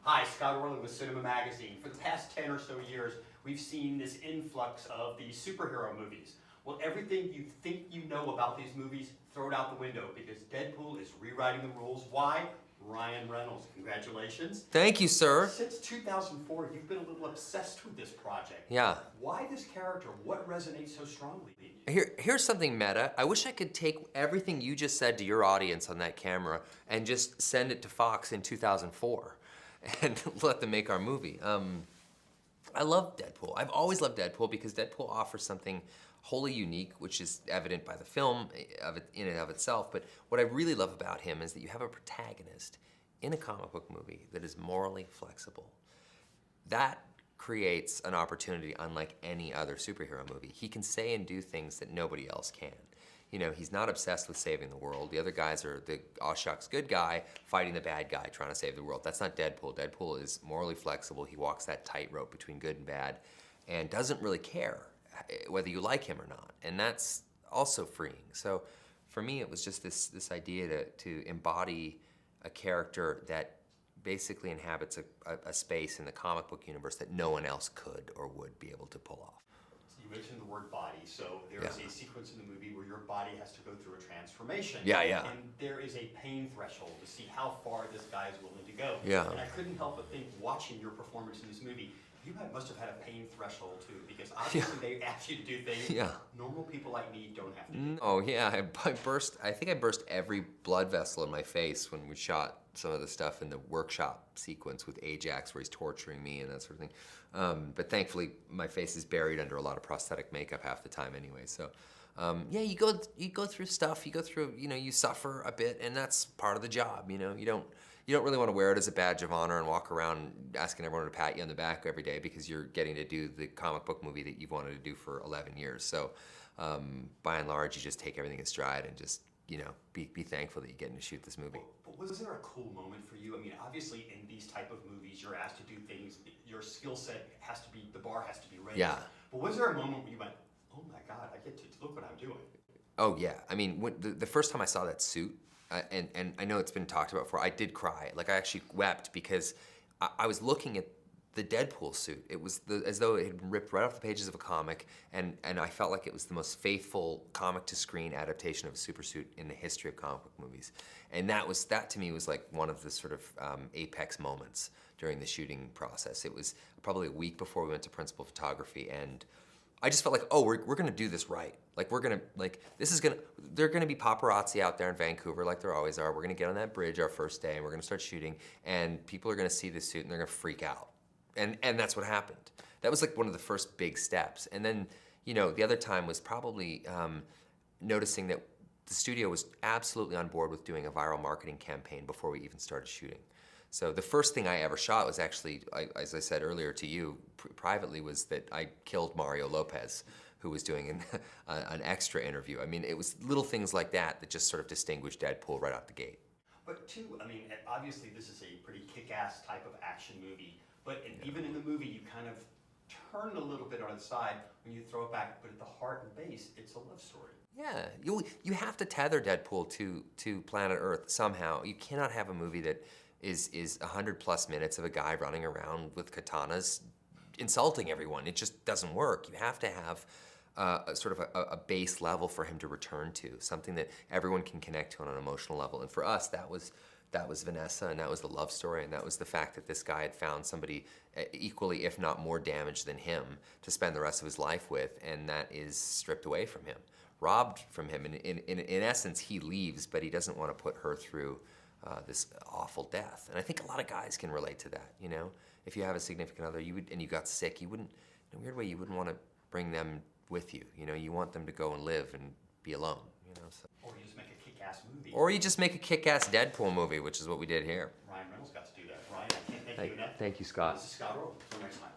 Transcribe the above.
Hi, Scott Orlin with CINEMA-Magazin. For the past 10 or so years, we've seen this influx of these superhero movies. Well, everything you think you know about these movies, throw it out the window because Deadpool is rewriting the rules. Why? Ryan Reynolds. Congratulations. Thank you, sir. Since 2004, you've been a little obsessed with this project. Yeah. Why this character? What resonates so strongly in you? Here's something meta. I wish I could take everything you just said to your audience on that camera and just send it to Fox in 2004 and let them make our movie. I love Deadpool. I've always loved Deadpool because Deadpool offers something wholly unique, which is evident by the film in and of itself. But what I really love about him is that you have a protagonist in a comic book movie that is morally flexible. That creates an opportunity unlike any other superhero movie. He can say and do things that nobody else can. You know, he's not obsessed with saving the world. The other guys are the aw shucks good guy fighting the bad guy trying to save the world. That's not Deadpool. Deadpool is morally flexible. He walks that tightrope between good and bad and doesn't really care whether you like him or not. And that's also freeing. So for me, it was just this idea to embody a character that basically inhabits a space in the comic book universe that no one else could or would be able to pull off. You mentioned the word body, so there is a sequence in the movie where your body has to go through a transformation. Yeah, yeah. And there is a pain threshold to see how far this guy is willing to go. Yeah. And I couldn't help but think, watching your performance in this movie, you must have had a pain threshold too, because obviously they ask you to do things normal people like me don't have to do. Oh yeah, I think I burst every blood vessel in my face when we shot some of the stuff in the workshop sequence with Ajax where he's torturing me and that sort of thing. But thankfully my face is buried under a lot of prosthetic makeup half the time anyway. So yeah, you go through stuff, you go through, you know, you suffer a bit, and that's part of the job, you know. You don't really want to wear it as a badge of honor and walk around asking everyone to pat you on the back every day because you're getting to do the comic book movie that you've wanted to do for 11 years. So by and large, you just take everything in stride and just, you know, be thankful that you're getting to shoot this movie. But was there a cool moment for you? I mean, obviously in these type of movies, you're asked to do things, your skill set has to be, the bar has to be raised. Yeah. But was there a moment where you went, oh my God, I get to look what I'm doing? Oh yeah, I mean, when, the first time I saw that suit, and I know it's been talked about before, I did cry. Like I actually wept because I was looking at the Deadpool suit. It was as though it had been ripped right off the pages of a comic, and I felt like it was the most faithful comic-to-screen adaptation of a super suit in the history of comic book movies. And that to me was like one of the sort of apex moments during the shooting process. It was probably a week before we went to principal photography, and I just felt like, oh, we're gonna do this right. Like there are gonna be paparazzi out there in Vancouver like there always are. We're gonna get on that bridge our first day and we're gonna start shooting, and people are gonna see this suit and they're gonna freak out. And that's what happened. That was like one of the first big steps. And then, you know, the other time was probably noticing that the studio was absolutely on board with doing a viral marketing campaign before we even started shooting. So the first thing I ever shot was actually, as I said earlier to you privately, was that I killed Mario Lopez, who was doing an extra interview. I mean, it was little things like that that just sort of distinguished Deadpool right out the gate. But too, I mean, obviously this is a pretty kick-ass type of action movie, but even in the movie you kind of turn a little bit on its side when you throw it back, but at the heart and base, it's a love story. Yeah, you have to tether Deadpool to planet Earth somehow. You cannot have a movie that is 100+ minutes of a guy running around with katanas insulting everyone. It just doesn't work. You have to have sort of a base level for him to return to, something that everyone can connect to on an emotional level. And for us, that was Vanessa, and that was the love story, and that was the fact that this guy had found somebody equally, if not more damaged than him, to spend the rest of his life with, and that is stripped away from him, robbed from him. And in essence, he leaves, but he doesn't want to put her through this awful death. And I think a lot of guys can relate to that, you know? If you have a significant other and you got sick, you wouldn't, in a weird way, you wouldn't want to bring them with you, you know? You want them to go and live and be alone, you know? So. Or you just make a kick-ass movie. Or you just make a kick-ass Deadpool movie, which is what we did here. Ryan Reynolds got to do that. Ryan, I can't thank you enough. Thank you, Scott. This is Scott Orlin. Until next time.